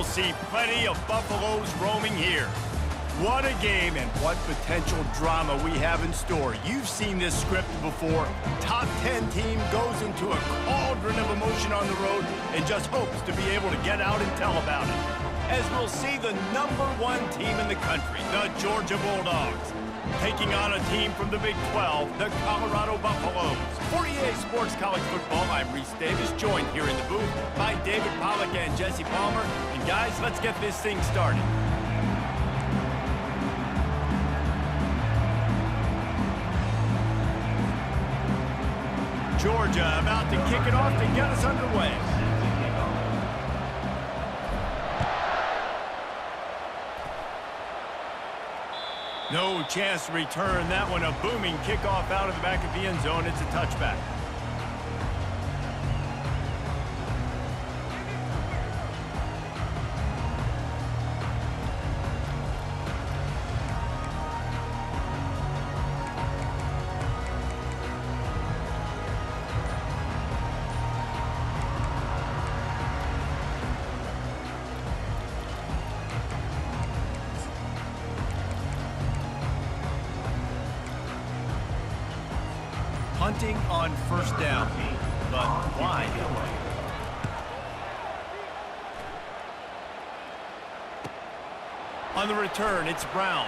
see plenty of Buffaloes roaming here. What a game and what potential drama we have in store. You've seen this script before. Top 10 team goes into a cauldron of emotion on the road and just hopes to be able to get out and tell about it. As we'll see the #1 team in the country, the Georgia Bulldogs, taking on a team from the Big 12, the Colorado Buffaloes. For EA Sports College Football, I'm Reese Davis, joined here in the booth by David Pollack and Jesse Palmer. And guys, let's get this thing started. Georgia about to kick it off to get us underway. No chance to return that one. A booming kickoff out of the back of the end zone. It's a touchback. Hunting on first down, but why? On the return, it's Brown.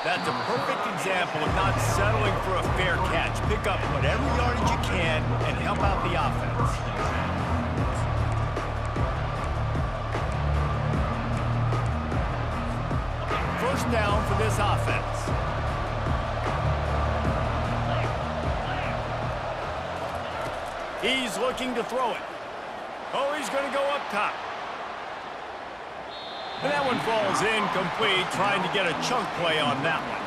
That's a perfect example of not settling for a fair catch. Pick up whatever yardage you can and help out the offense. First down for this offense. He's looking to throw it. Oh, he's going to go up top. And that one falls incomplete, trying to get a chunk play on that one.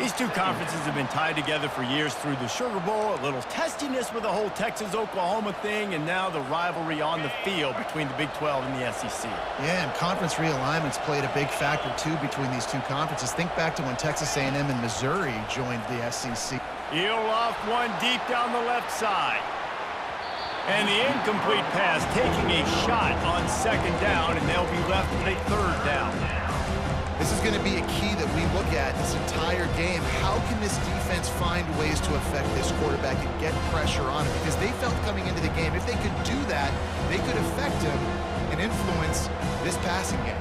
These two conferences have been tied together for years through the Sugar Bowl, a little testiness with the whole Texas-Oklahoma thing, and now the rivalry on the field between the Big 12 and the SEC. Yeah, and conference realignments played a big factor, too, between these two conferences. Think back to when Texas A&M and Missouri joined the SEC. He'll off one deep down the left side. And the incomplete pass taking a shot on second down, and they'll be left with a third down. This is going to be a key that we look at this entire game. How can this defense find ways to affect this quarterback and get pressure on him? Because they felt coming into the game, if they could do that, they could affect him and influence this passing game.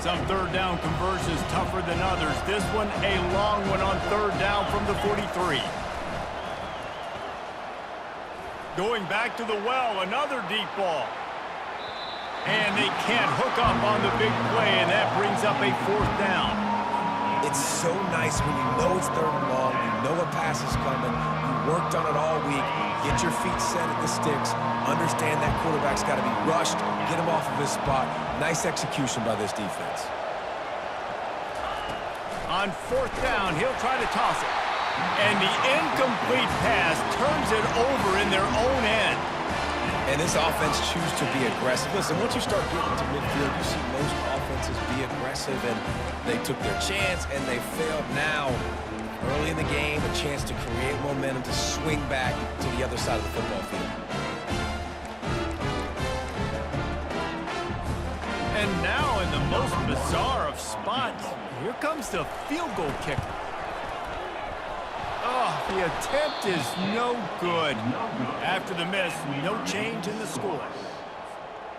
Some third down conversions tougher than others. This one, a long one on third down from the 43. Going back to the well, another deep ball. And they can't hook up on the big play, and that brings up a fourth down. It's so nice when you know it's third and long, you know a pass is coming, you worked on it all week, get your feet set at the sticks, understand that quarterback's got to be rushed, get him off of his spot. Nice execution by this defense. On fourth down, he'll try to toss it. And the incomplete pass turns it over in their own end. And this offense chooses to be aggressive. Listen, once you start getting to midfield, you see most offenses be aggressive, and they took their chance, and they failed. Now, early in the game, a chance to create momentum, to swing back to the other side of the football field. And now, in the most bizarre of spots, here comes the field goal kicker. Oh, the attempt is no good. After the miss, no change in the score.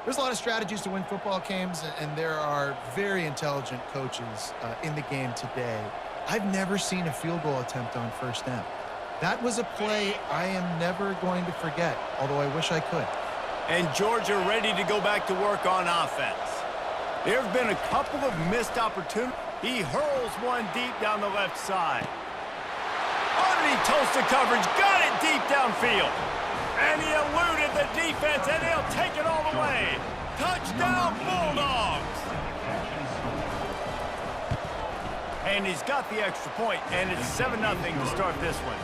There's a lot of strategies to win football games, and there are very intelligent coaches in the game today. I've never seen a field goal attempt on first down. That was a play I am never going to forget, although I wish I could. And Georgia ready to go back to work on offense. There have been a couple of missed opportunities. He hurls one deep down the left side. Underneath toasted coverage, got it deep downfield. And he eluded the defense, and he'll take it all the way. Touchdown, Bulldogs! And he's got the extra point, and it's 7-0 to start this one.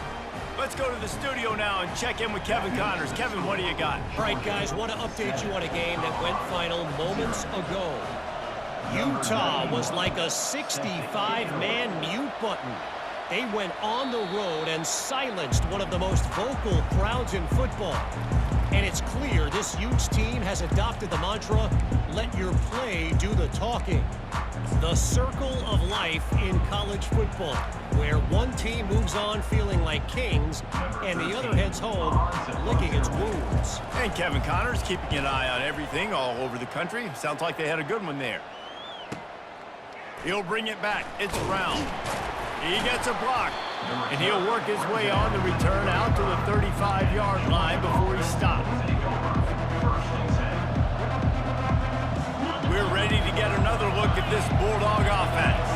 Let's go to the studio now and check in with Kevin Connors. Kevin, what do you got? All right, guys, want to update you on a game that went final moments ago. Utah was like a 65-man mute button. They went on the road and silenced one of the most vocal crowds in football. And it's clear this huge team has adopted the mantra, let your play do the talking. The circle of life in college football, where one team moves on feeling like kings and the other heads home licking its wounds. And Kevin Connors keeping an eye on everything all over the country. Sounds like they had a good one there. He'll bring it back. It's Brown. He gets a block, and he'll work his way on the return out to the 35-yard line before he stops. We're ready to get another look at this Bulldog offense.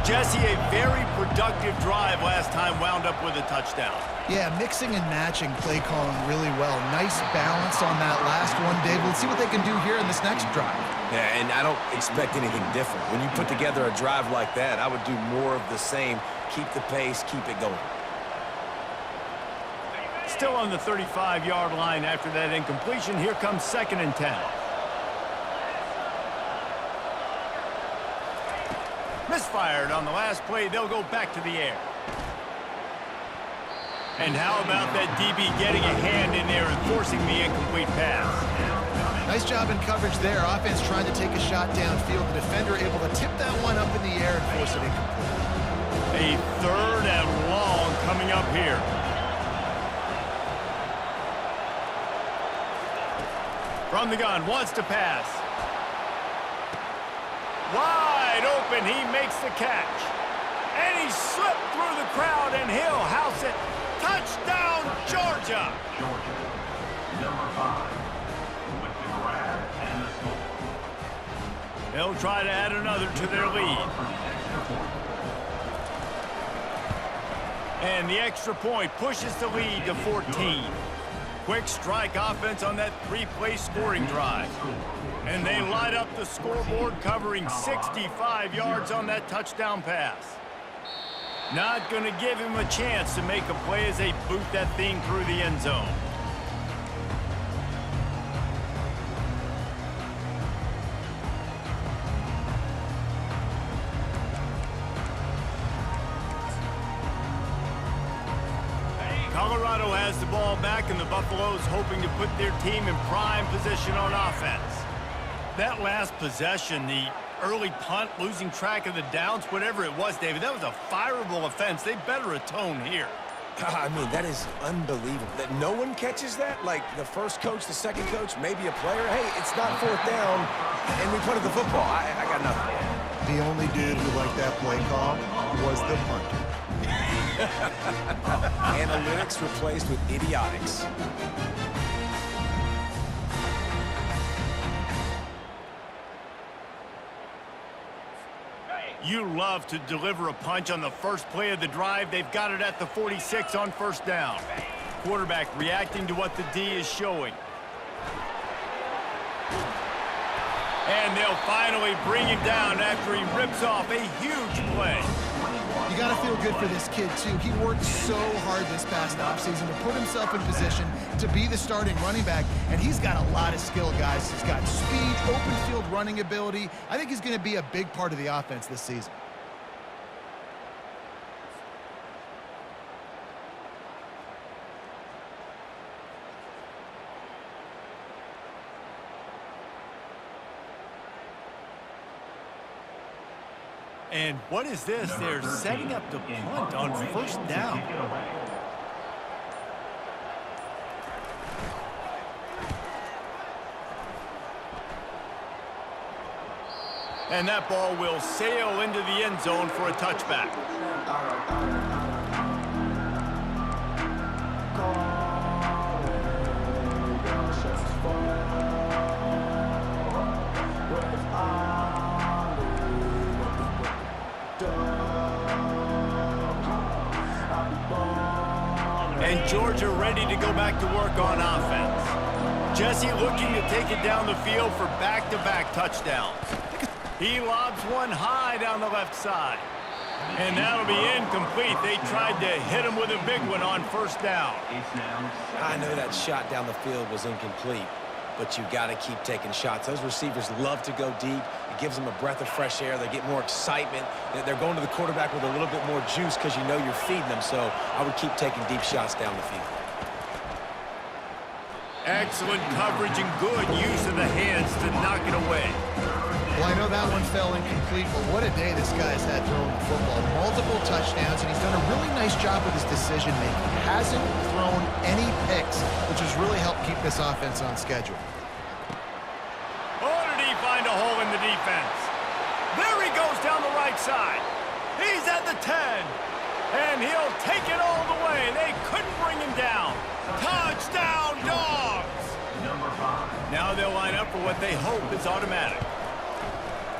Jesse, a very productive drive last time wound up with a touchdown. Yeah, mixing and matching play calling really well. Nice balance on that last one, Dave. Let's see what they can do here in this next drive. Yeah, and I don't expect anything different. When you put together a drive like that, I would do more of the same. Keep the pace, keep it going. Still on the 35-yard line after that incompletion. Here comes 2nd and 10. Misfired on the last play. They'll go back to the air. And how about that DB getting a hand in there and forcing the incomplete pass? Nice job in coverage there. Offense trying to take a shot downfield. The defender able to tip that one up in the air and force it incomplete. A 3rd and long coming up here. From the gun, wants to pass. Wide open, he makes the catch. And he slipped through the crowd, and he'll house it. Touchdown, Georgia! Number 5. They'll try to add another to their lead. And the extra point pushes the lead to 14. Quick strike offense on that 3-play scoring drive. And they light up the scoreboard, covering 65 yards on that touchdown pass. Not going to give him a chance to make a play as they boot that thing through the end zone. Colorado has the ball back, and the Buffaloes hoping to put their team in prime position on offense. That last possession, the early punt, losing track of the downs, whatever it was, David, that was a fireable offense. They better atone here. I mean, that is unbelievable. That no one catches that? Like the first coach, the second coach, maybe a player. Hey, it's not 4th down, and we punted the football. I got nothing. The only dude who liked that play call was the punter. Analytics replaced with idiotics. You love to deliver a punch on the first play of the drive. They've got it at the 46 on 1st down. Quarterback reacting to what the D is showing. And they'll finally bring him down after he rips off a huge play. You got to feel good for this kid, too. He worked so hard this past offseason to put himself in position to be the starting running back, and he's got a lot of skill, guys. He's got speed, open field running ability. I think he's going to be a big part of the offense this season. And what is this? They're setting up the punt on 1st down. And that ball will sail into the end zone for a touchback. And Georgia ready to go back to work on offense. Jesse looking to take it down the field for back-to-back touchdowns. He lobs one high down the left side. And that'll be incomplete. They tried to hit him with a big one on 1st down. I know that shot down the field was incomplete, but you got to keep taking shots. Those receivers love to go deep. You gives them a breath of fresh air. They get more excitement. They're going to the quarterback with a little bit more juice because you know you're feeding them. So I would keep taking deep shots down the field. Excellent coverage and good use of the hands to knock it away. Well, I know that one fell incomplete, but what a day this guy's had throwing the football. Multiple touchdowns, and he's done a really nice job with his decision-making. Hasn't thrown any picks, which has really helped keep this offense on schedule. Oh, did he find a hole in the defense? There he goes down the right side. He's at the 10, and he'll take it all the way. They couldn't bring him down. Touchdown, Dogs! Number 5. Now they'll line up for what they hope is automatic.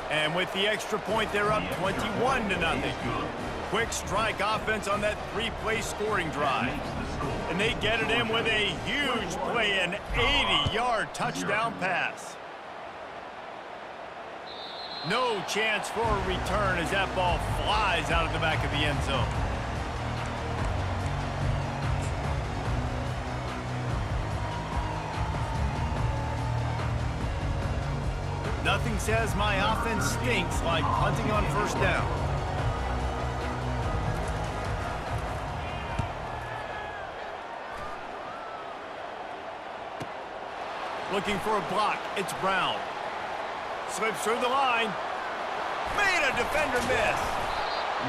And with the extra point, they're up 21-0. Quick strike offense on that 3-play scoring drive. And they get it in with a huge play, an 80-yard touchdown pass. No chance for a return as that ball flies out of the back of the end zone. Nothing says my offense stinks like punting on first down. Looking for a block. It's Brown. Slips through the line. Made a defender miss.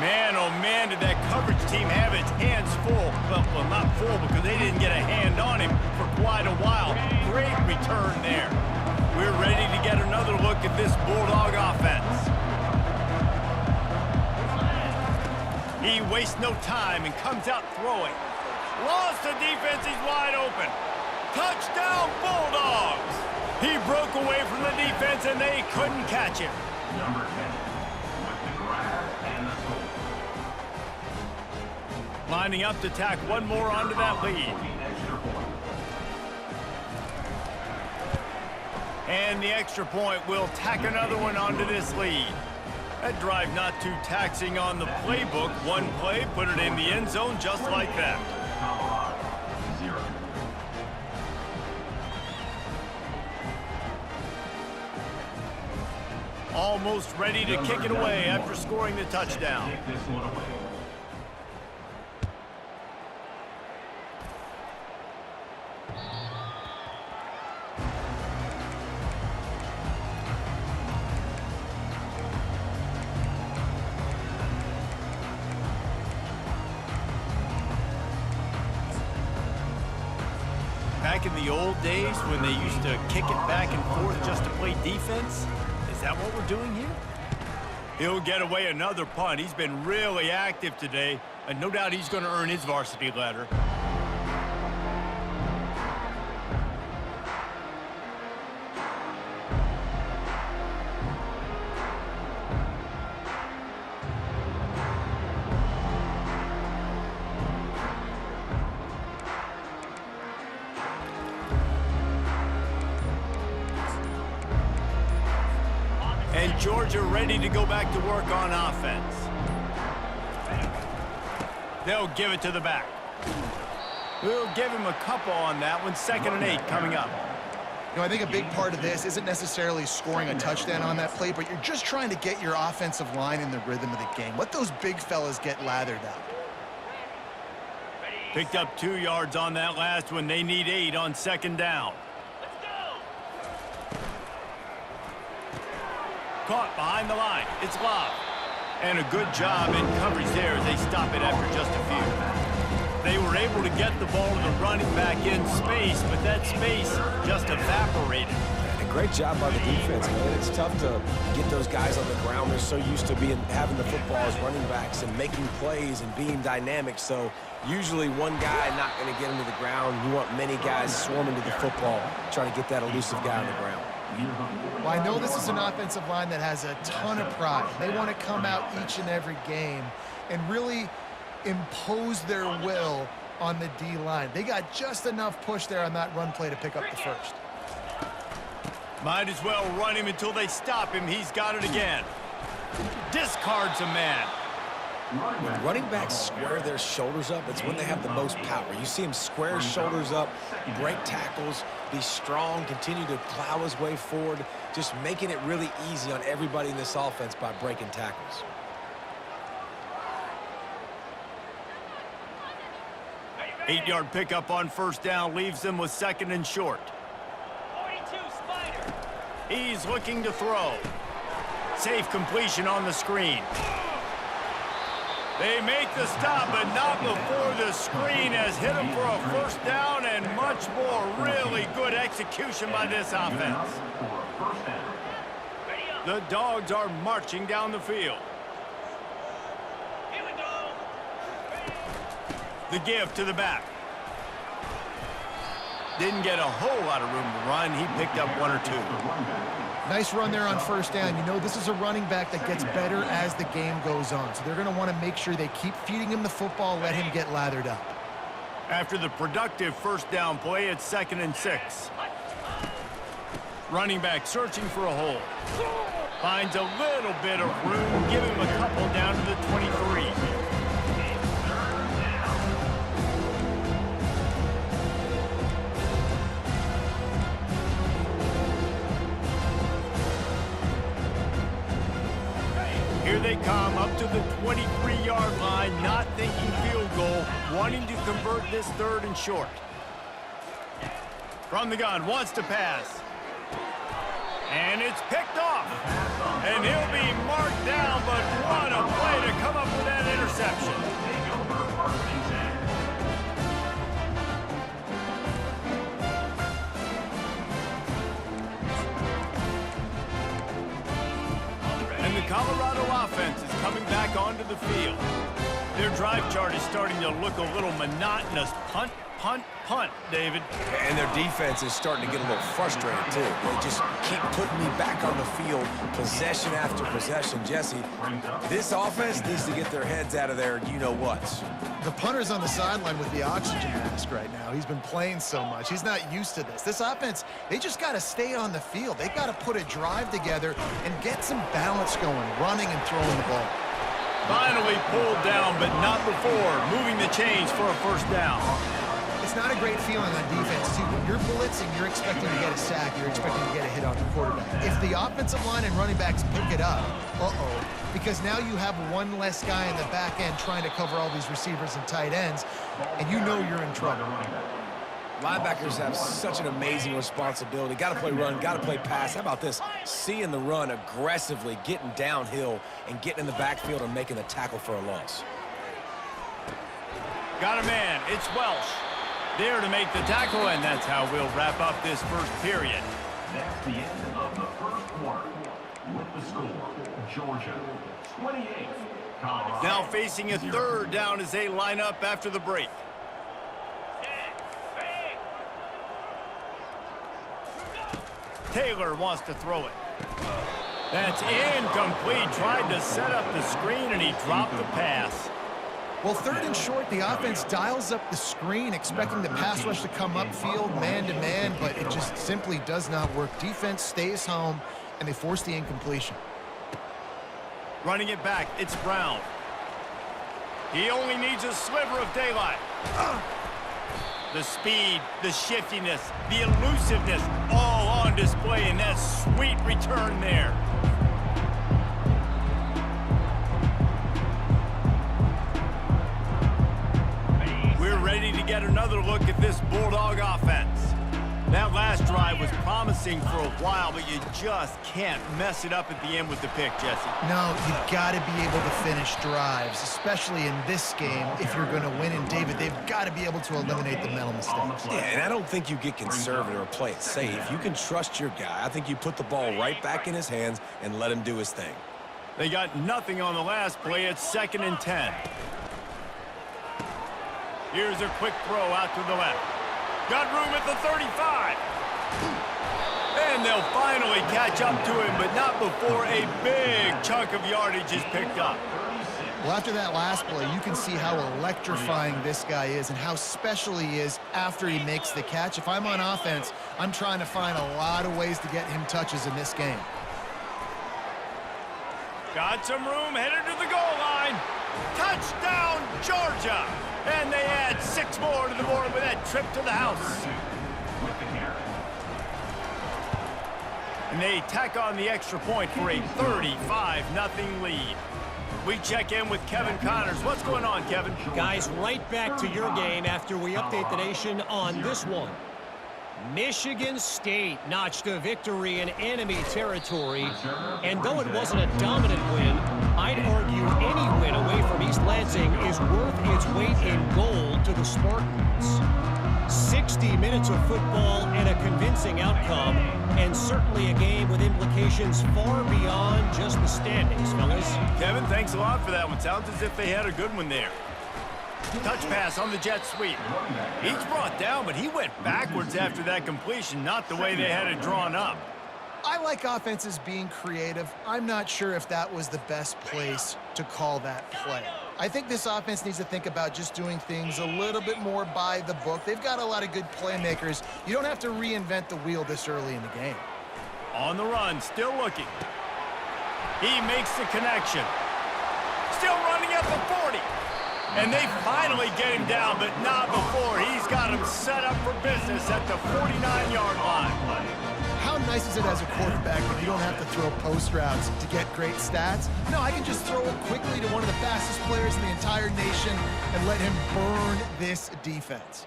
Man, oh man, did that coverage team have its hands full. Well, not full because they didn't get a hand on him for quite a while. Great return there. We're ready to get another look at this Bulldog offense. He wastes no time and comes out throwing. Lost the defense, he's wide open. Touchdown, Bulldogs! He broke away from the defense and they couldn't catch him. Number 10, with the grab and the score. Lining up to tack one more onto that lead. The extra point. And the extra point will tack another one onto this lead. That drive not too taxing on the playbook. One play, put it in the end zone just like that. Colorado, 0. Almost ready to kick it away after scoring the touchdown. Take this one away. Back in the old days when they used to kick it back and forth just to play defense, is that what we're doing here? He'll get away another punt. He's been really active today, and no doubt he's going to earn his varsity letter. And Georgia ready to go back to work on offense. They'll give it to the back. We'll give him a couple on that one. 2nd and 8 coming up. You know, I think a big part of this isn't necessarily scoring a touchdown on that play, but you're just trying to get your offensive line in the rhythm of the game. Let those big fellas get lathered up. Picked up 2 yards on that last one. They need 8 on 2nd down. Caught behind the line. It's Love. And a good job in coverage there as they stop it after just a few. They were able to get the ball to the running back in space, but that space just evaporated. And great job by the defense, man. It's tough to get those guys on the ground. They're so used to having the football as running backs and making plays and being dynamic. So usually one guy not going to get him to the ground. You want many guys swarming to the football, trying to get that elusive guy on the ground. Well, I know this is an offensive line that has a ton of pride. They want to come out each and every game and really impose their will on the D-line. They got just enough push there on that run play to pick up the first. Might as well run him until they stop him. He's got it again. Discards a man. When running backs square their shoulders up, it's when they have the most power. You see him square his shoulders up, break tackles, be strong, continue to plow his way forward, just making it really easy on everybody in this offense by breaking tackles. Eight-yard pickup on first down leaves them with second and short. 42, Spider. He's looking to throw. Safe completion on the screen. They make the stop, but not before the screen has hit him for a first down and much more. Really good execution by this offense. The Dogs are marching down the field. Here we go. The give to the back. Didn't get a whole lot of room to run. He picked up one or two. Nice run there on first down. You know, this is a running back that gets better as the game goes on. So they're going to want to make sure they keep feeding him the football, let him get lathered up. After the productive first down play, it's 2nd and 6. Running back searching for a hole. Finds a little bit of room, give him a couple down to the 23. Here they come up to the 23-yard line, not thinking field goal, wanting to convert this 3rd and short. From the gun, wants to pass. And it's picked off. And he'll be marked down, but what a play to come up with that interception. And the Colorado offense is coming back onto the field. Their drive chart is starting to look a little monotonous. Punt, punt, punt, David. And their defense is starting to get a little frustrated, too. They just keep putting me back on the field, possession after possession. Jesse, this offense needs to get their heads out of there, you-know-whats. The punter's on the sideline with the oxygen mask right now. He's been playing so much. He's not used to this. This offense, they just got to stay on the field. They've got to put a drive together and get some balance going, running and throwing the ball. Finally pulled down, but not before moving the chains for a first down. It's not a great feeling on defense, too. When you're blitzing, you're expecting to get a sack. You're expecting to get a hit on the quarterback. If the offensive line and running backs pick it up, because now you have one less guy in the back end trying to cover all these receivers and tight ends, and you know you're in trouble. Linebackers have such an amazing responsibility. Got to play run, got to play pass. How about this? Seeing the run aggressively, getting downhill, and getting in the backfield and making the tackle for a loss. Got a man. It's Welsh. There to make the tackle, and that's how we'll wrap up this first period. That's the end of the first quarter. With the score, Georgia 28, Colorado. Now facing a 3rd down as they line up after the break. Taylor wants to throw it. That's incomplete. Tried to set up the screen, and he dropped the pass. Well, 3rd and short, the offense dials up the screen, expecting the pass rush to come upfield, man-to-man, but it just simply does not work. Defense stays home, and they force the incompletion. Running it back, it's Brown. He only needs a sliver of daylight. The speed, the shiftiness, the elusiveness, all on display in that sweet return there. We're ready to get another look at this Bulldog offense. That last drive was promising for a while, but you just can't mess it up at the end with the pick, Jesse. No, you've got to be able to finish drives, especially in this game if you're going to win. And, David, they've got to be able to eliminate the mental mistakes. Yeah, and I don't think you get conservative or play it safe. You can trust your guy. I think you put the ball right back in his hands and let him do his thing. They got nothing on the last play. It's 2nd and 10. Here's a quick throw out to the left. Got room at the 35. And they'll finally catch up to him, but not before a big chunk of yardage is picked up. Well, after that last play, you can see how electrifying this guy is and how special he is after he makes the catch. If I'm on offense, I'm trying to find a lot of ways to get him touches in this game. Got some room, headed to the goal line. Touchdown, Georgia! And they add 6 more to the board with that trip to the house. And they tack on the extra point for a 35-0 lead. We check in with Kevin Connors. What's going on, Kevin? Guys, right back to your game after we update the nation on this one. Michigan State notched a victory in enemy territory, and though it wasn't a dominant win, I'd argue any win away from East Lansing is worth its weight in gold to the Spartans. 60 minutes of football and a convincing outcome, and certainly a game with implications far beyond just the standings, fellas. Kevin, thanks a lot for that one. Sounds as if they had a good one there. Touch pass on the jet sweep. He's brought down, but he went backwards after that completion, not the way they had it drawn up. I like offenses being creative. I'm not sure if that was the best place to call that play. I think this offense needs to think about just doing things a little bit more by the book. They've got a lot of good playmakers. You don't have to reinvent the wheel this early in the game. On the run, still looking. He makes the connection. Still running at the 40. And they finally get him down, but not before. He's got him set up for business at the 49-yard line. How nice is it as a quarterback when you don't have to throw post routes to get great stats? No, I can just throw it quickly to one of the fastest players in the entire nation and let him burn this defense.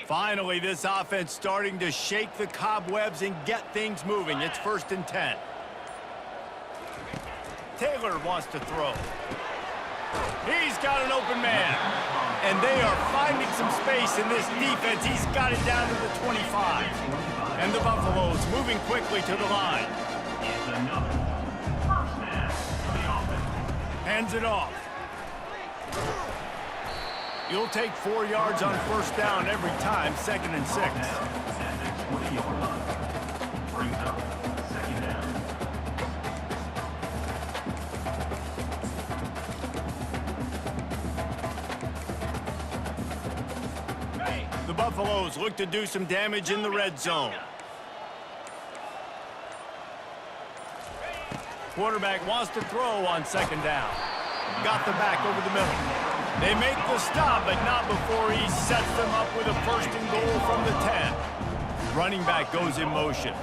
Finally, this offense starting to shake the cobwebs and get things moving. It's 1st and 10. Taylor wants to throw. He's got an open man. And they are finding some space in this defense. He's got it down to the 25. And the Buffaloes moving quickly to the line. Hands it off. You'll take 4 yards on 1st down every time, 2nd and 6. Brings up 2nd down. The Buffaloes look to do some damage in the red zone. Quarterback wants to throw on 2nd down. Got the back over the middle. They make the stop, but not before he sets them up with a 1st and goal from the 10. Running back goes in motion.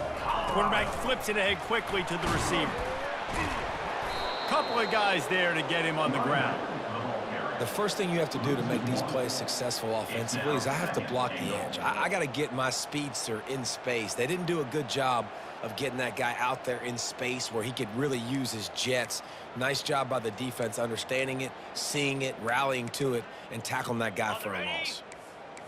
Quarterback flips it ahead quickly to the receiver. Couple of guys there to get him on the ground. The first thing you have to do to make these plays successful offensively is I have to block the edge. I got to get my speedster in space. They didn't do a good job of getting that guy out there in space where he could really use his jets. Nice job by the defense understanding it, seeing it, rallying to it, and tackling that guy for a loss.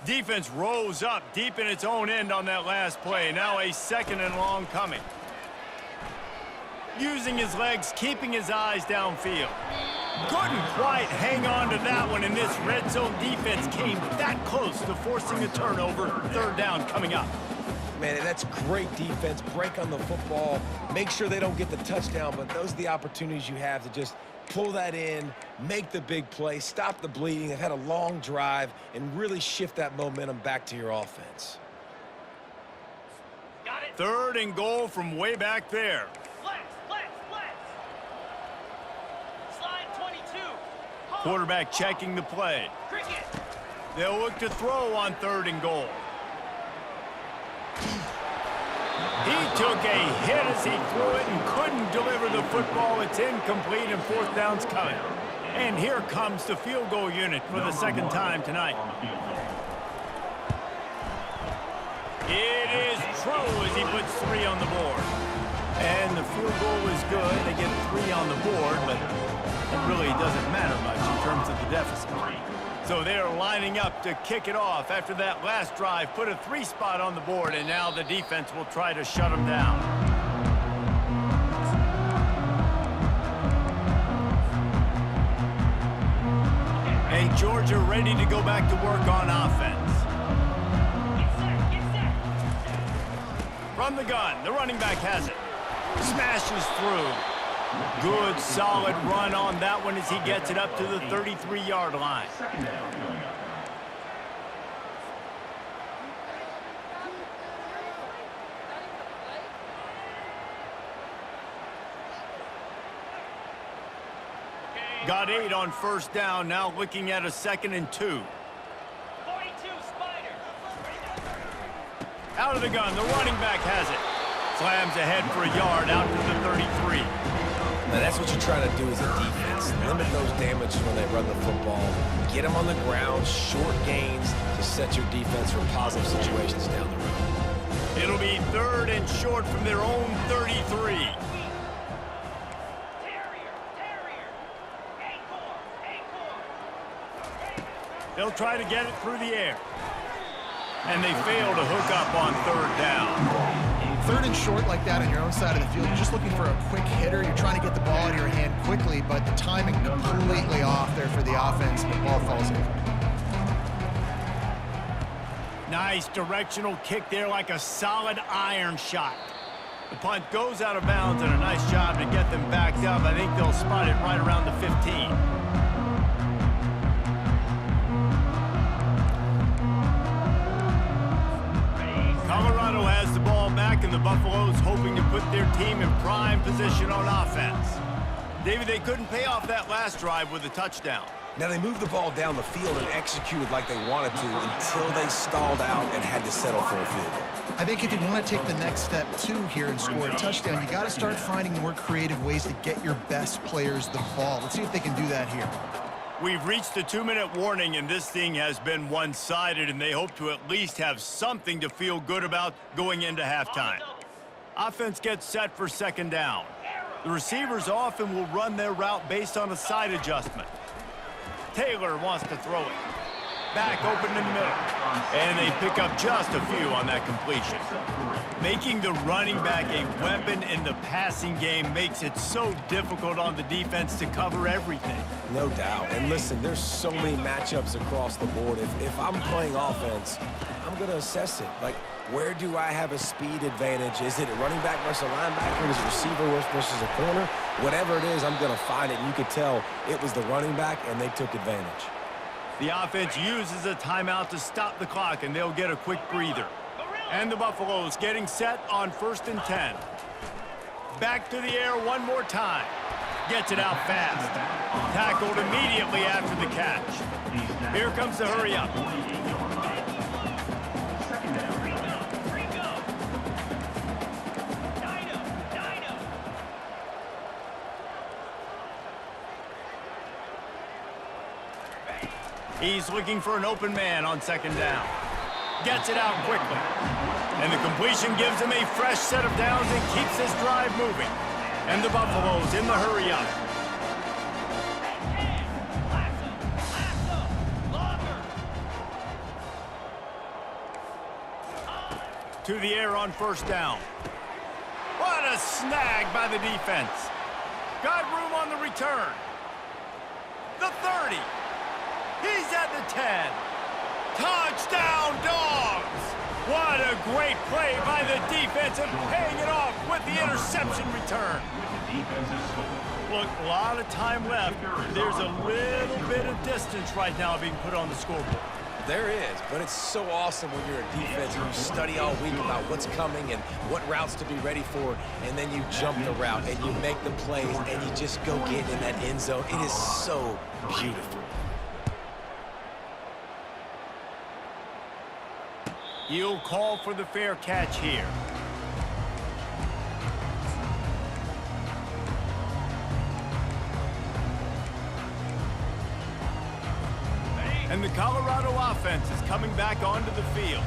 Defense rose up deep in its own end on that last play. Now a 2nd and long coming. Using his legs, keeping his eyes downfield. Couldn't quite hang on to that one, and this red zone defense came that close to forcing a turnover. 3rd down coming up. Man, that's great defense. Break on the football. Make sure they don't get the touchdown, but those are the opportunities you have to just pull that in, make the big play, stop the bleeding. They've had a long drive, and really shift that momentum back to your offense. Got it. 3rd and goal from way back there. Flex. Slide 22. Hold. Quarterback checking the play. Cricket. They'll look to throw on 3rd and goal. He took a hit as he threw it and couldn't deliver the football. It's incomplete and 4th down's coming. And here comes the field goal unit for the 2nd time tonight. It is true as he puts 3 on the board. And the field goal is good. They get 3 on the board, but it really doesn't matter much in terms of the deficit. So they're lining up to kick it off after that last drive. Put a 3 spot on the board, and now the defense will try to shut them down. And Georgia ready to go back to work on offense. Get set. From the gun, the running back has it. Smashes through. Good, solid run on that one as he gets it up to the 33-yard line. 2nd down coming up. Got 8 on first down, now looking at a 2nd and 2. 42, Spider. Out of the gun, the running back has it. Slams ahead for a yard out to the 33. Now that's what you're trying to do as a defense. Limit those damages when they run the football. Get them on the ground, short gains to set your defense for positive situations down the road. It'll be 3rd and short from their own 33. They'll try to get it through the air. And they fail to hook up on 3rd down. 3rd and short like that on your own side of the field, you're just looking for a quick hitter. You're trying to get the ball out of your hand quickly, but the timing completely off there for the offense, and the ball falls in. Nice directional kick there, like a solid iron shot. The punt goes out of bounds, and a nice job to get them backed up. I think they'll spot it right around the 15. Colorado has the ball back, and the Buffaloes hoping to put their team in prime position on offense. David, they couldn't pay off that last drive with a touchdown. Now they moved the ball down the field and executed like they wanted to until they stalled out and had to settle for a field goal. I think if you want to take the next step too here and score a touchdown, you got to start finding more creative ways to get your best players the ball. Let's see if they can do that here. We've reached the 2-minute warning, and this thing has been one-sided, and they hope to at least have something to feel good about going into halftime. Offense gets set for 2nd down. The receivers often will run their route based on a side adjustment. Taylor wants to throw it. Back open in the middle. And they pick up just a few on that completion. Making the running back a weapon in the passing game makes it so difficult on the defense to cover everything. No doubt. And listen, there's so many matchups across the board. If I'm playing offense, I'm going to assess it. Like, where do I have a speed advantage? Is it a running back versus a linebacker? Is it a receiver versus a corner? Whatever it is, I'm going to find it. And you could tell it was the running back, and they took advantage. The offense uses a timeout to stop the clock, and they'll get a quick breather. And the Buffaloes getting set on 1st and 10. Back to the air one more time. Gets it out fast. Tackled immediately after the catch. Here comes the hurry up. He's looking for an open man on 2nd down. Gets it out quickly. And the completion gives him a fresh set of downs and keeps this drive moving. And the Buffaloes in the hurry up. To the air on 1st down. What a snag by the defense. Got room on the return. The 30. He's at the 10. Touchdown, Dogs! What a great play by the defense and paying it off with the interception return. Look, a lot of time left. There's a little bit of distance right now being put on the scoreboard. There is, but it's so awesome when you're a defense and you study all week about what's coming and what routes to be ready for, and then you jump the route and you make the plays and you just go get in that end zone. It is so beautiful. He'll call for the fair catch here. And the Colorado offense is coming back onto the field.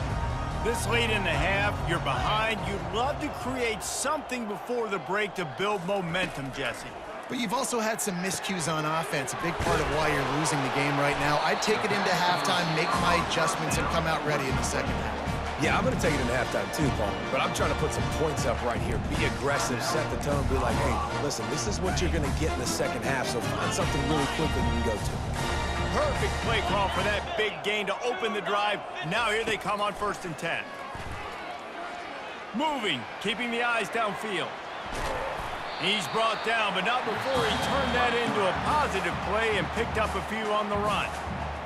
This late in the half, you're behind. You'd love to create something before the break to build momentum, Jesse. But you've also had some miscues on offense, a big part of why you're losing the game right now. I'd take it into halftime, make my adjustments, and come out ready in the 2nd half. Yeah, I'm going to take it into halftime too, Paul. But I'm trying to put some points up right here. Be aggressive, set the tone, be like, hey, listen, this is what you're going to get in the 2nd half, so find something really quick that you can go to. Perfect play call for that big gain to open the drive. Now here they come on 1st and 10. Moving, keeping the eyes downfield. He's brought down, but not before he turned that into a positive play and picked up a few on the run.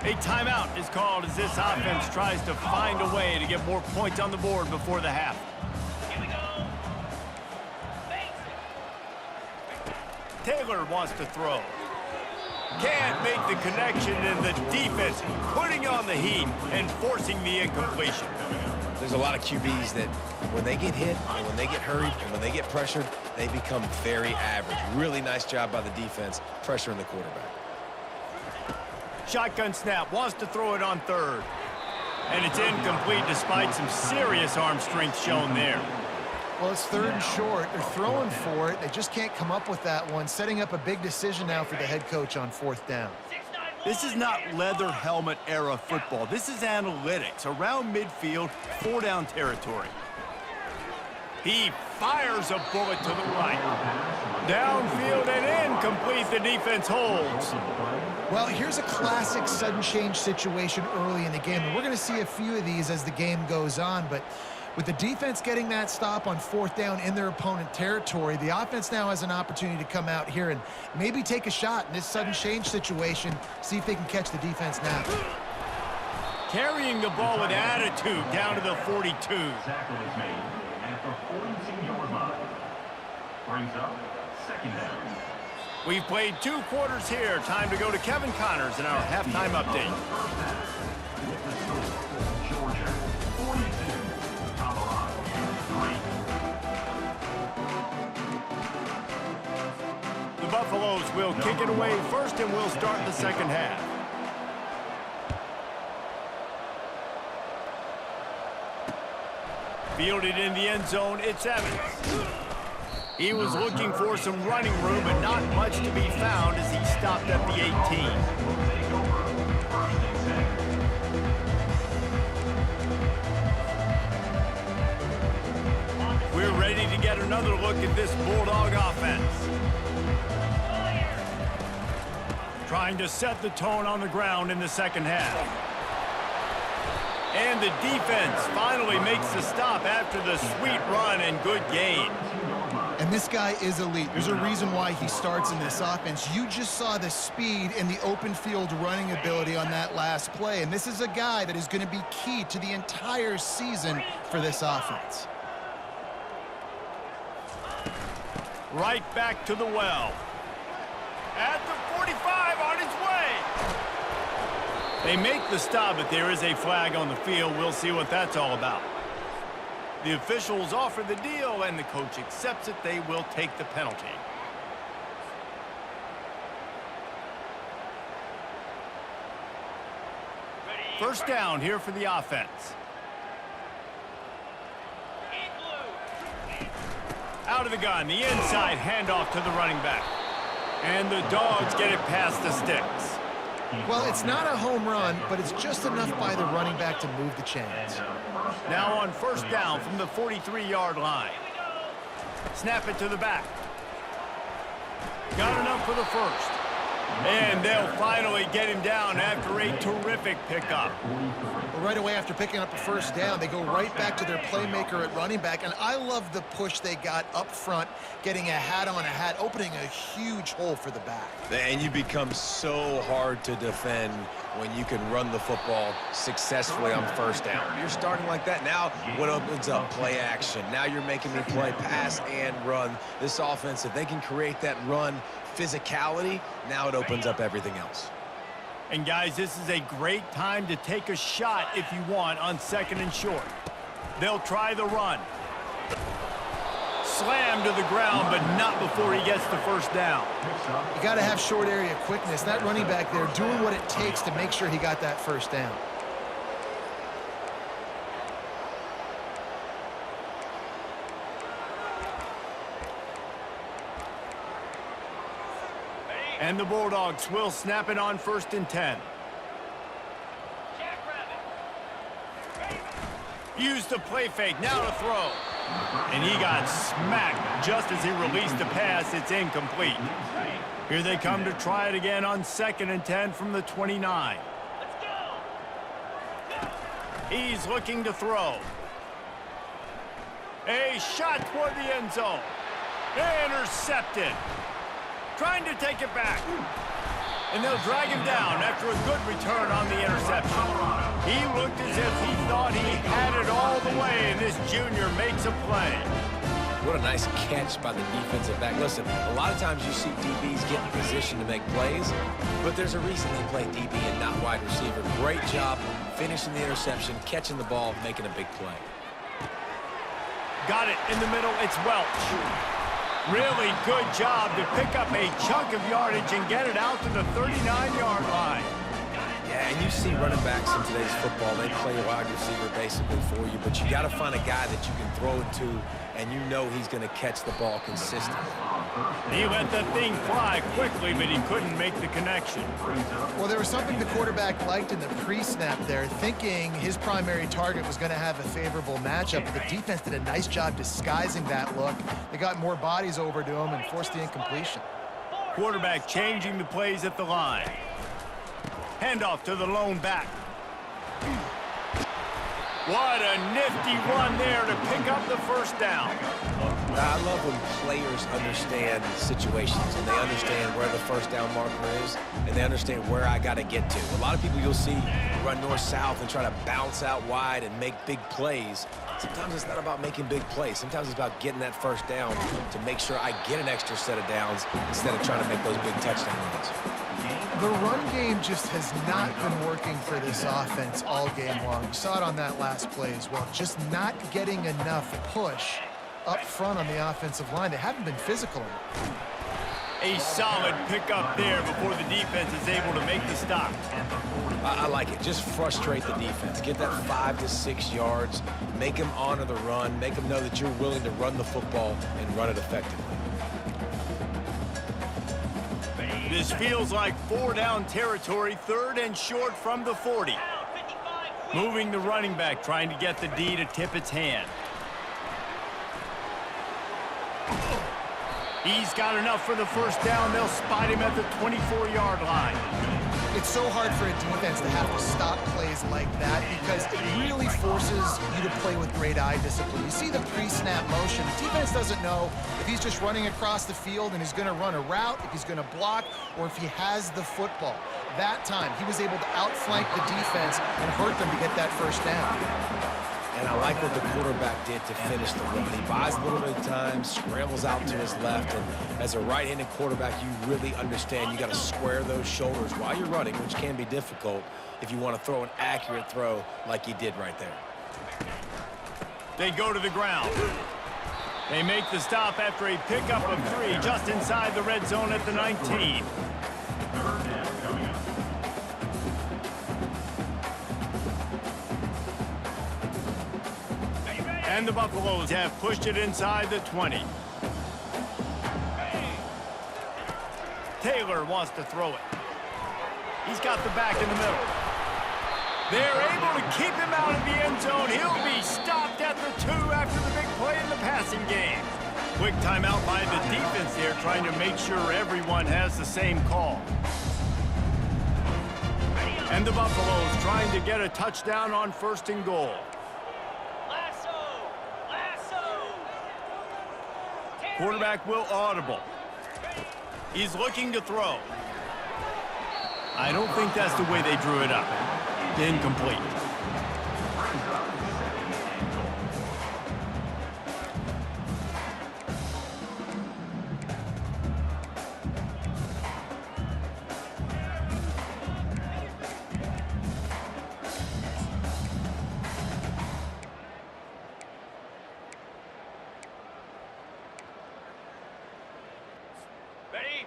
A timeout is called as this offense tries to find a way to get more points on the board before the half. Here we go. Taylor wants to throw. Can't make the connection, and the defense putting on the heat and forcing the incompletion. There's a lot of QBs that when they get hit and when they get hurried and when they get pressured, they become very average. Really nice job by the defense pressuring the quarterback. Shotgun snap, wants to throw it on third. And it's incomplete despite some serious arm strength shown there. Well, it's 3rd and short. They're throwing for it. They just can't come up with that one. Setting up a big decision now for the head coach on 4th down. This is not leather helmet era football. This is analytics. Around midfield, 4-down territory. He fires a bullet to the right. Downfield and incomplete. The defense holds. Well, here's a classic sudden change situation early in the game. And we're going to see a few of these as the game goes on. But with the defense getting that stop on 4th down in their opponent territory, the offense now has an opportunity to come out here and maybe take a shot in this sudden change situation, see if they can catch the defense now. Carrying the ball with attitude down to the 42. Tackle is made at the 42-yard line. Brings up 2nd down. We've played 2 quarters here. Time to go to Kevin Connors in our halftime update. With the score, Georgia 42, Colorado 3. The Buffaloes will kick it away first, and we'll start the second half. Fielded in the end zone, it's Evans. He was looking for some running room, but not much to be found as he stopped at the 18. We're ready to get another look at this Bulldog offense. Trying to set the tone on the ground in the second half. And the defense finally makes the stop after the sweet run and good gain. And this guy is elite. There's a reason why he starts in this offense. You just saw the speed and the open field running ability on that last play. And this is a guy that is going to be key to the entire season for this offense. Right back to the well. At the 45, on his way. They make the stop, but there is a flag on the field. We'll see what that's all about. The officials offer the deal, and the coach accepts it. They will take the penalty. First down here for the offense. Out of the gun, the inside handoff to the running back. And the Dogs get it past the sticks. Well, it's not a home run, but it's just enough by the running back to move the chains. Now on first down from the 43-yard line. Snap it to the back. Got enough for the first. And they'll finally get him down after a terrific pickup. Well, right away after picking up a first down, they go right back to their playmaker at running back. And I love the push they got up front, getting a hat on a hat, opening a huge hole for the back. And you become so hard to defend when you can run the football successfully on first down. You're starting like that. Now what opens up? Play action. Now you're making me play pass and run. This offense, if they can create that run physicality, now it opens up everything else. And guys, this is a great time to take a shot if you want on second and short. They'll try the run. Slam to the ground, but not before he gets the first down. You got to have short area quickness. That running back there doing what it takes to make sure he got that first down. And the Bulldogs will snap it on first and 10. Use the play fake, now to throw. And he got smacked just as he released the pass. It's incomplete. Here they come to try it again on second and 10 from the 29. He's looking to throw. A shot toward the end zone. Intercepted. Trying to take it back. And they'll drag him down after a good return on the interception. He looked as if he thought he had it all the way, and this junior makes a play. What a nice catch by the defensive back. Listen, a lot of times you see DBs get in position to make plays, but there's a reason they play DB and not wide receiver. Great job finishing the interception, catching the ball, making a big play. Got it in the middle. It's Welch. Really good job to pick up a chunk of yardage and get it out to the 39-yard line. Yeah, and you see running backs in today's football, they play a wide receiver basically for you, but you got to find a guy that you can throw it to, and you know he's going to catch the ball consistently. He let the thing fly quickly, but he couldn't make the connection. Well, there was something the quarterback liked in the pre-snap there, thinking his primary target was going to have a favorable matchup, but the defense did a nice job disguising that look. They got more bodies over to him and forced the incompletion. Quarterback changing the plays at the line. Handoff to the lone back. What a nifty run there to pick up the first down. I love when players understand situations and they understand where the first down marker is and they understand where I got to get to. A lot of people you'll see run north-south and try to bounce out wide and make big plays. Sometimes it's not about making big plays. Sometimes it's about getting that first down to make sure I get an extra set of downs instead of trying to make those big touchdown runs. The run game just has not been working for this offense all game long. You saw it on that last play as well. Just not getting enough push up front on the offensive line. They haven't been physical enough. A solid pickup there before the defense is able to make the stop. I like it. Just frustrate the defense. Get that 5 to 6 yards. Make them honor the run. Make them know that you're willing to run the football and run it effectively. This feels like 4-down territory, 3rd and short from the 40. Moving the running back, trying to get the D to tip its hand. He's got enough for the first down. They'll spot him at the 24-yard line. It's so hard for a defense to have to stop plays like that because it really forces you to play with great eye discipline. You see the pre-snap motion. The defense doesn't know if he's just running across the field and he's going to run a route, if he's going to block, or if he has the football. That time, he was able to outflank the defense and hurt them to get that first down. And I like what the quarterback did to finish the run. He buys a little bit of time, scrambles out to his left, and as a right-handed quarterback, you really understand you got to square those shoulders while you're running, which can be difficult if you want to throw an accurate throw like he did right there. They go to the ground. They make the stop after a pickup of 3 just inside the red zone at the 19. And the Buffaloes have pushed it inside the 20. Taylor wants to throw it. He's got the back in the middle. They're able to keep him out of the end zone. He'll be stopped at the 2 after the big play in the passing game. Quick timeout by the defense there, trying to make sure everyone has the same call. And the Buffaloes trying to get a touchdown on 1st and goal. Quarterback will audible. He's looking to throw. I don't think that's the way they drew it up. Incomplete.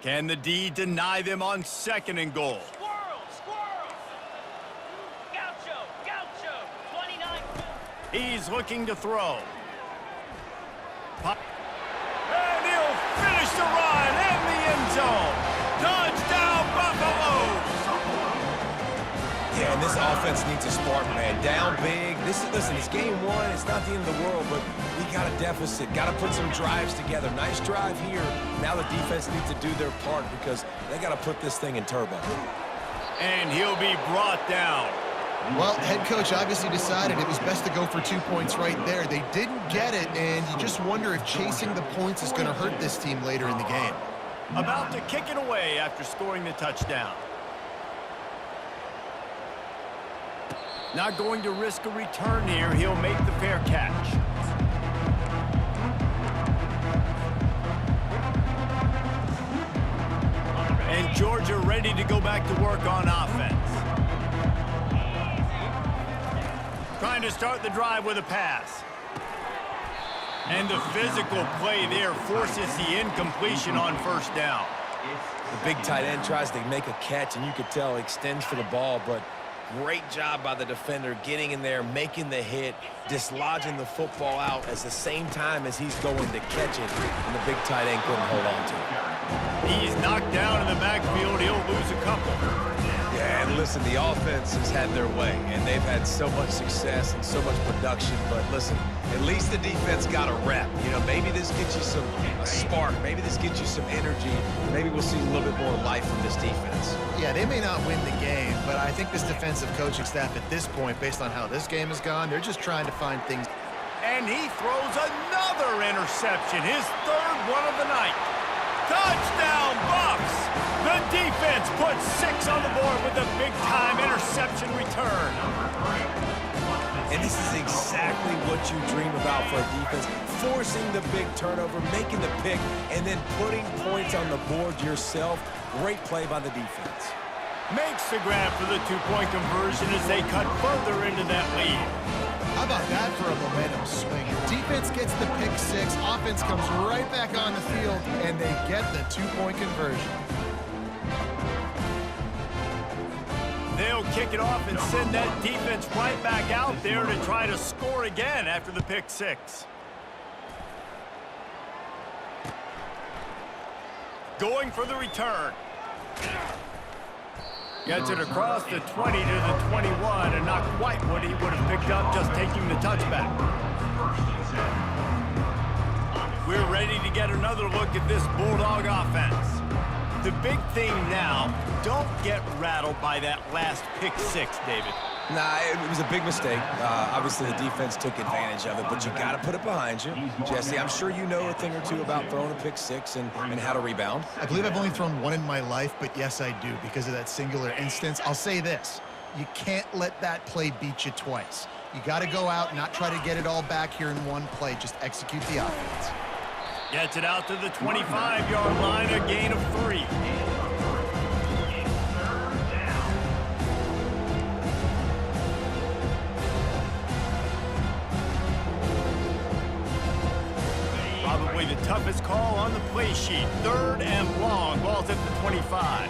Can the D deny them on 2nd and goal? Squirrel! Gaucho! 29. He's looking to throw. And he'll finish the run in the end zone. Touchdown, Buffaloes! Yeah, and this offense needs a spark, man. Down big. Listen, it's game 1. It's not the end of the world, but we got a deficit. Got to put some drives together. Nice drive here. Now the defense needs to do their part because they got to put this thing in turbo. And he'll be brought down. Well, head coach obviously decided it was best to go for 2 points right there. They didn't get it, and you just wonder if chasing the points is going to hurt this team later in the game. About to kick it away after scoring the touchdown. Not going to risk a return here. He'll make the fair catch. And Georgia ready to go back to work on offense. Trying to start the drive with a pass. And the physical play there forces the incompletion on first down. The big tight end tries to make a catch, and you could tell he extends for the ball, but great job by the defender getting in there, making the hit, dislodging the football out at the same time as he's going to catch it, and the big tight end couldn't hold on to it. He's knocked down in the backfield. He'll lose a couple. Yeah, and listen, the offense has had their way, and they've had so much success and so much production, but listen, at least the defense got a rep. You know, maybe this gets you a spark. Maybe this gets you some energy. Maybe we'll see a little bit more life from this defense. Yeah, they may not win the game, but I think this defensive coaching staff at this point, based on how this game has gone, they're just trying to find things. And he throws another interception, his third one of the night. Touchdown, Buffs! The defense puts 6 on the board with a big-time interception return. And this is exactly what you dream about for a defense, forcing the big turnover, making the pick, and then putting points on the board yourself. Great play by the defense. Makes the grab for the 2-point conversion as they cut further into that lead. How about that for a momentum swing? Defense gets the pick 6, offense comes right back on the field, and they get the 2-point conversion. They'll kick it off and send that defense right back out there to try to score again after the pick 6. Going for the return. Gets it across the 20 to the 21, and not quite what he would have picked up just taking the touchback. We're ready to get another look at this Bulldog offense. The big thing now, don't get rattled by that last pick 6, David. Nah, it was a big mistake. Obviously, the defense took advantage of it, but you got to put it behind you. Jesse, I'm sure you know a thing or two about throwing a pick 6 and how to rebound. I believe I've only thrown one in my life, but yes, I do because of that singular instance. I'll say this. You can't let that play beat you twice. You got to go out and not try to get it all back here in one play. Just execute the offense. Gets it out to the 25-yard line, a gain of 3. Probably the toughest call on the play sheet. 3rd and long. Ball's at the 25.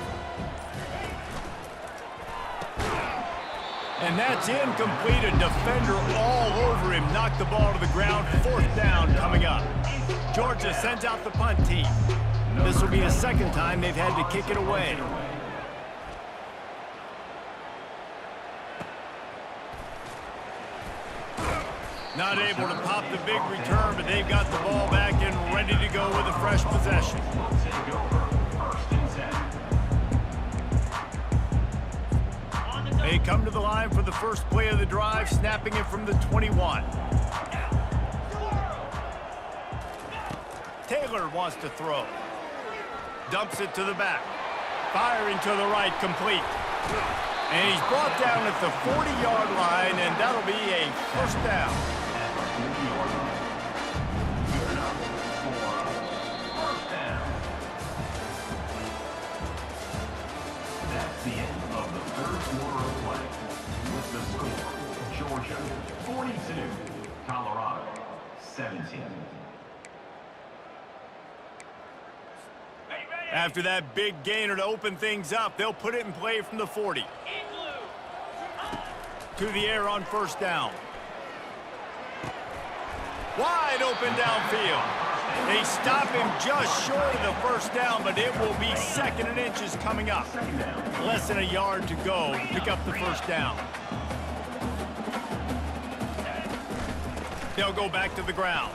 And that's incomplete. A defender all over him. Knocked the ball to the ground. 4th down coming up. Georgia sends out the punt team. This will be the 2nd time they've had to kick it away. Not able to pop the big return, but they've got the ball back and ready to go with a fresh possession. They come to the line for the first play of the drive, snapping it from the 21. Taylor wants to throw. Dumps it to the back. Firing to the right, complete. And he's brought down at the 40-yard line, and that'll be a 1st down. That's the end of the 3rd quarter of play. With the score, Georgia 42, Colorado 17. After that big gainer to open things up, they'll put it in play from the 40. To the air on 1st down. Wide open downfield. They stop him just short of the 1st down, but it will be 2nd and inches coming up. Less than a yard to go to pick up the 1st down. They'll go back to the ground.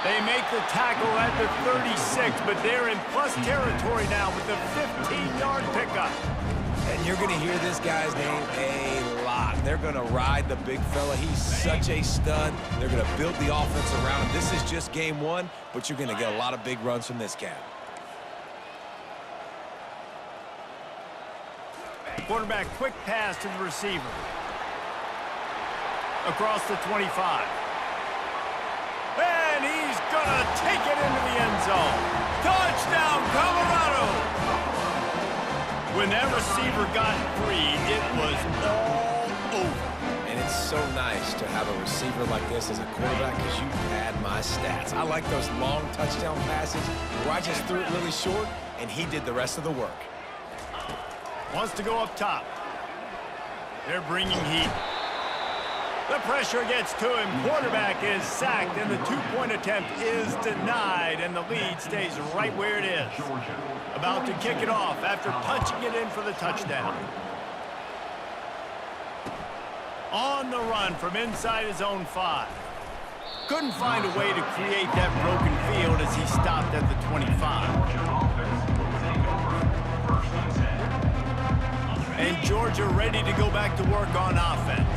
They make the tackle at the 36, but they're in plus territory now with the 15-yard pickup. And you're going to hear this guy's name a lot. They're going to ride the big fella. He's such a stud. They're going to build the offense around him. This is just game 1, but you're going to get a lot of big runs from this cat. Quarterback quick pass to the receiver. Across the 25. And he's gonna take it into the end zone. Touchdown, Colorado! When that receiver got free, it was all over. And it's so nice to have a receiver like this as a quarterback because you had my stats. I like those long touchdown passes where I just threw it really short and he did the rest of the work. Wants to go up top. They're bringing heat. The pressure gets to him. Quarterback is sacked, and the two-point attempt is denied, and the lead stays right where it is. About to kick it off after punching it in for the touchdown. On the run from inside his own 5. Couldn't find a way to create that broken field as he stopped at the 25. And Georgia ready to go back to work on offense.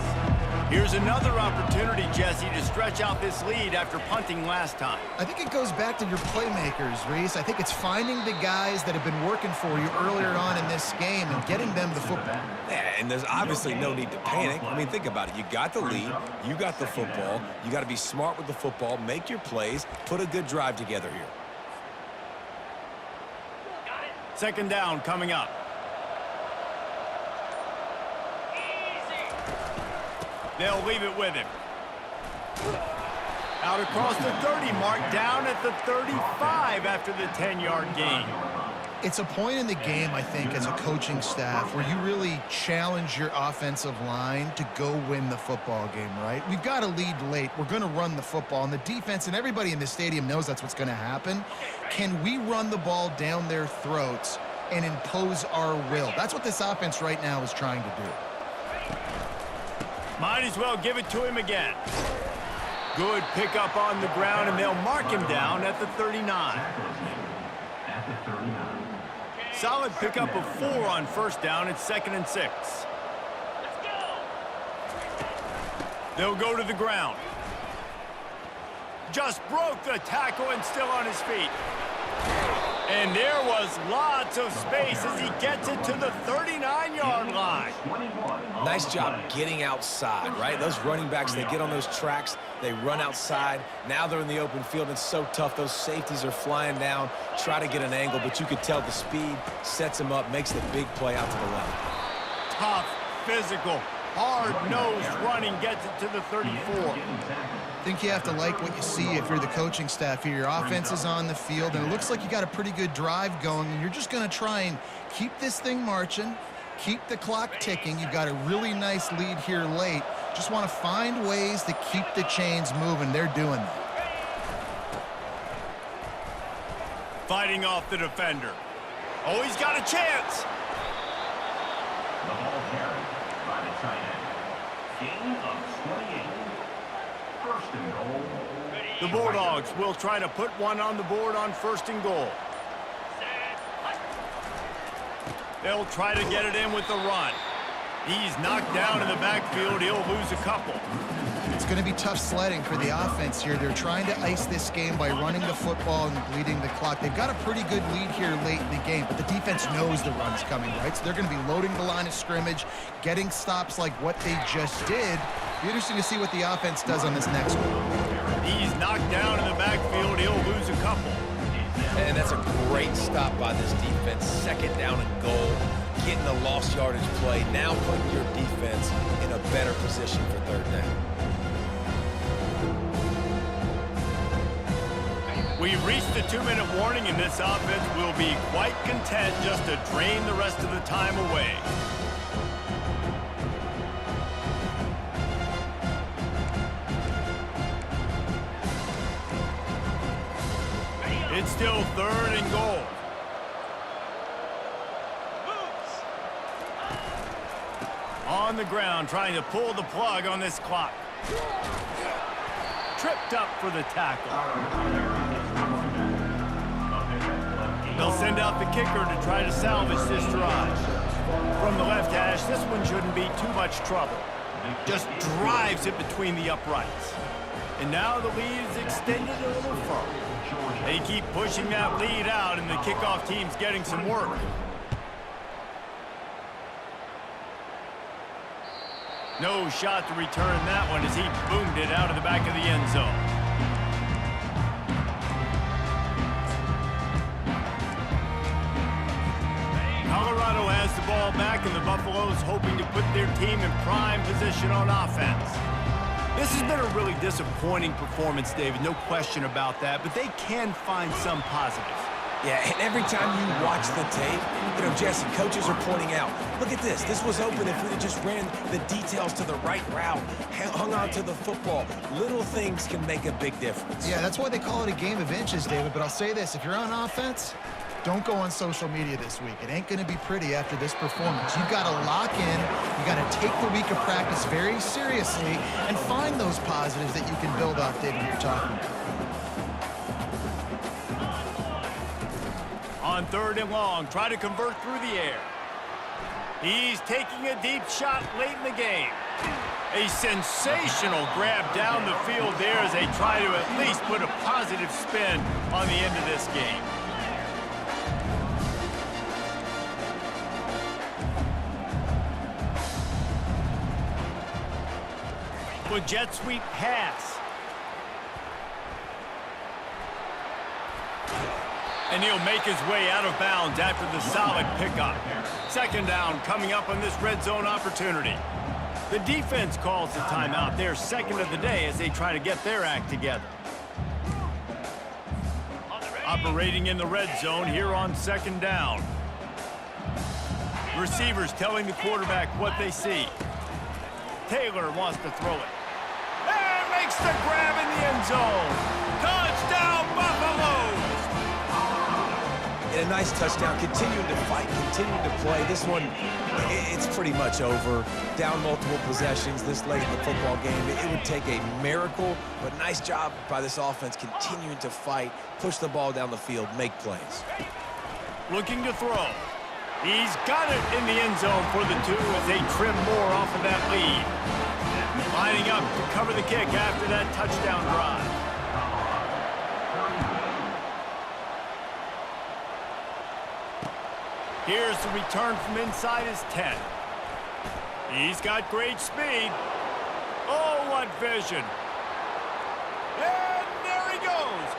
Here's another opportunity, Jesse, to stretch out this lead after punting last time. I think it goes back to your playmakers, Reese. I think it's finding the guys that have been working for you earlier on in this game and getting them the football. Yeah, and there's obviously no need to panic. I mean, think about it. You got the lead. You got the football. You got to be smart with the football, make your plays, put a good drive together here. Second down coming up. They'll leave it with him. Out across the 30 mark, down at the 35 after the 10-yard gain. It's a point in the game, I think, as a coaching staff where you really challenge your offensive line to go win the football game, right? We've got a lead late. We're going to run the football. And the defense and everybody in the stadium knows that's what's going to happen. Can we run the ball down their throats and impose our will? That's what this offense right now is trying to do. Might as well give it to him again. Good pickup on the ground, and they'll mark him down at the 39. Solid pickup of 4 on first down. It's 2nd and 6. They'll go to the ground. Just broke the tackle and still on his feet. And there was lots of space as he gets it to the 39-yard line. Nice job getting outside, right? Those running backs, they get on those tracks, they run outside. Now they're in the open field. It's so tough. Those safeties are flying down, try to get an angle, but you could tell the speed sets him up, makes the big play out to the left. Tough, physical, hard-nosed running gets it to the 34. I think you have to like what you see if you're the coaching staff here. Your offense is on the field, and it looks like you got a pretty good drive going, and you're just going to try and keep this thing marching, keep the clock ticking. You've got a really nice lead here late. Just want to find ways to keep the chains moving. They're doing that. Fighting off the defender. Oh, he's got a chance. The ball carried by the tight end. Gain of 28. First and goal. The Bulldogs will try to put one on the board on 1st and goal. They'll try to get it in with the run. He's knocked down in the backfield. He'll lose a couple. It's going to be tough sledding for the offense here. They're trying to ice this game by running the football and bleeding the clock. They've got a pretty good lead here late in the game, but the defense knows the run's coming, right? So they're going to be loading the line of scrimmage, getting stops like what they just did. Be interesting to see what the offense does on this next one. He's knocked down in the backfield. He'll lose a couple. And that's a great stop by this defense. 2nd down and goal. Getting the lost yardage play. Now putting your defense in a better position for 3rd down. We've reached the 2-minute warning, and this offense will be quite content just to drain the rest of the time away. It's still 3rd and goal. On the ground, trying to pull the plug on this clock. Tripped up for the tackle. They'll send out the kicker to try to salvage this drive. From the left hash, this one shouldn't be too much trouble. Just drives it between the uprights. And now the lead is extended a little further. They keep pushing that lead out, and the kickoff team's getting some work. No shot to return that one as he boomed it out of the back of the end zone. has the ball back, and the Buffaloes hoping to put their team in prime position on offense. This has been a really disappointing performance, David, no question about that, but they can find some positives. Yeah, and every time you watch the tape, you know, Jesse, coaches are pointing out, look at this. This was open if we'd have just ran the details to the right route, hung on to the football. Little things can make a big difference. Yeah, that's why they call it a game of inches, David. But I'll say this, if you're on offense, don't go on social media this week. It ain't going to be pretty after this performance. You've got to lock in. You got to take the week of practice very seriously and find those positives that you can build off, David, you're talking about. On 3rd and long, try to convert through the air. He's taking a deep shot late in the game. A sensational grab down the field there as they try to at least put a positive spin on the end of this game. With jet sweep pass. And he'll make his way out of bounds after the solid pickup. 2nd down coming up on this red zone opportunity. The defense calls the timeout, their 2nd of the day, as they try to get their act together. Operating in the red zone here on 2nd down. Receivers telling the quarterback what they see. Taylor wants to throw it. And makes the grab in the end zone. Touchdown, Buffaloes! And a nice touchdown, continuing to fight, continuing to play. This one, it's pretty much over. Down multiple possessions this late in the football game. It would take a miracle, but nice job by this offense continuing to fight, push the ball down the field, make plays. Looking to throw. He's got it in the end zone for the 2 as they trim more off of that lead. Lining up to cover the kick after that touchdown drive. Here's the return from inside his 10. He's got great speed. Oh, what vision. And there he goes.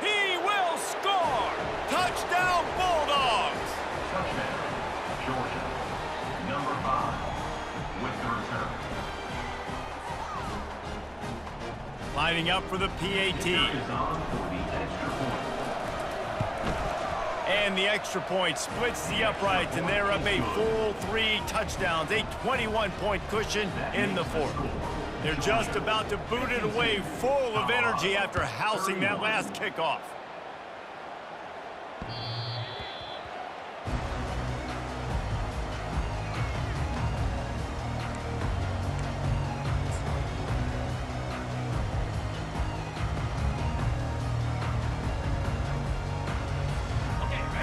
He will score. Touchdown, Bulldogs. Touchdown, Georgia. Number 5 with the return. Lining up for the PAT. Is on for the extra point. And the extra point splits the uprights, and they're up a full 3 touchdowns, a 21-point cushion in the 4th. They're just about to boot it away full of energy after housing that last kickoff.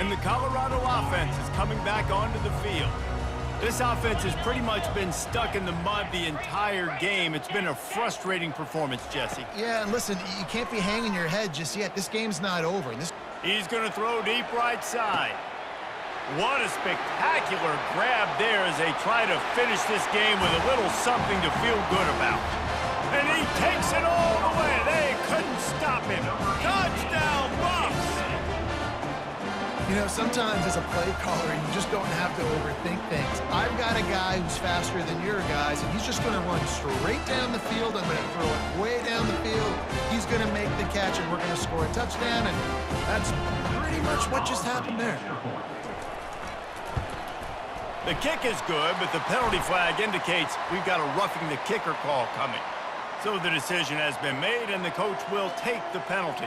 And the Colorado offense is coming back onto the field. This offense has pretty much been stuck in the mud the entire game. It's been a frustrating performance, Jesse. Yeah, and listen, you can't be hanging your head just yet. This game's not over. He's going to throw deep right side. What a spectacular grab there as they try to finish this game with a little something to feel good about. And he takes it all the way. They couldn't stop him. Touchdown, Buffs! You know, sometimes as a play caller, you just don't have to overthink things. I've got a guy who's faster than your guys, and he's just going to run straight down the field. I'm going to throw it way down the field. He's going to make the catch, and we're going to score a touchdown, and that's pretty much what just happened there. The kick is good, but the penalty flag indicates we've got a roughing the kicker call coming. So the decision has been made, and the coach will take the penalty.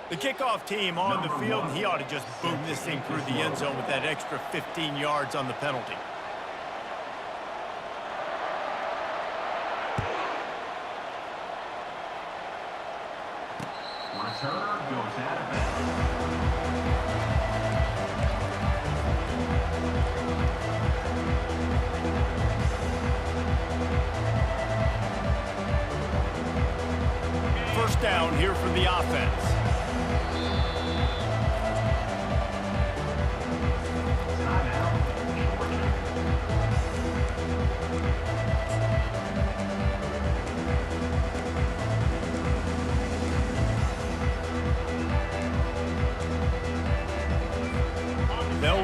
The kickoff team on the field, and he ought to just boom this thing through the end zone with that extra 15 yards on the penalty. Return goes out of bounds. First down here for the offense.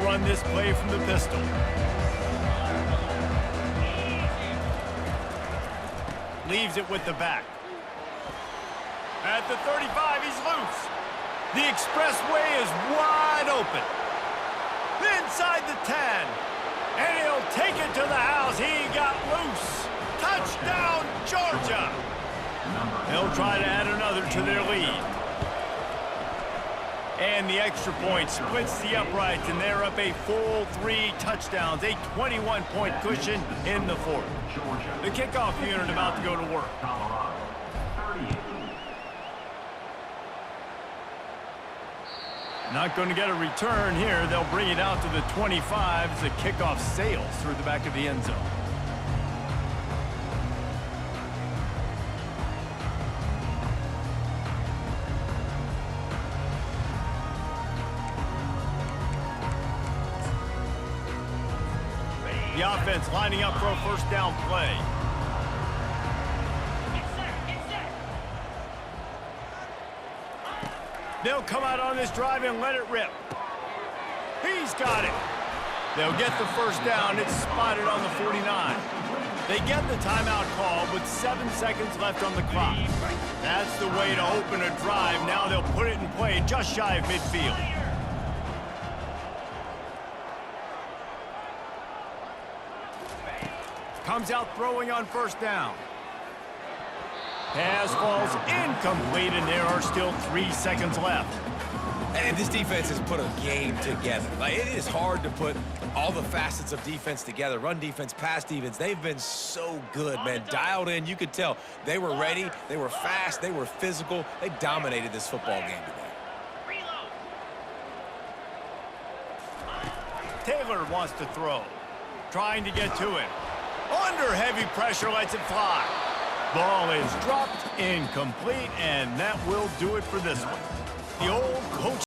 run this play from the pistol. Leaves it with the back. At the 35, he's loose. The expressway is wide open. Inside the 10. And he'll take it to the house. He got loose. Touchdown, Georgia. They'll try to add another to their lead. And the extra point splits the uprights, and they're up a full 3 touchdowns, a 21-point cushion in the fourth. The kickoff unit about to go to work. Colorado, 38. Not going to get a return here. They'll bring it out to the 25 as the kickoff sails through the back of the end zone. The offense lining up for a first down play. They'll come out on this drive and let it rip. He's got it. They'll get the first down. It's spotted on the 49. They get the timeout call with 7 seconds left on the clock. That's the way to open a drive. Now they'll put it in play just shy of midfield. Comes out throwing on first down. Pass falls incomplete, and there are still 3 seconds left. And this defense has put a game together. Like, it is hard to put all the facets of defense together. Run defense, pass defense. They've been so good, man. Dialed in. You could tell they were ready. They were fast. They were physical. They dominated this football game today. Taylor wants to throw. Trying to get to him. Under heavy pressure, lets it fly. Ball is dropped, incomplete, and that will do it for this one. The old coach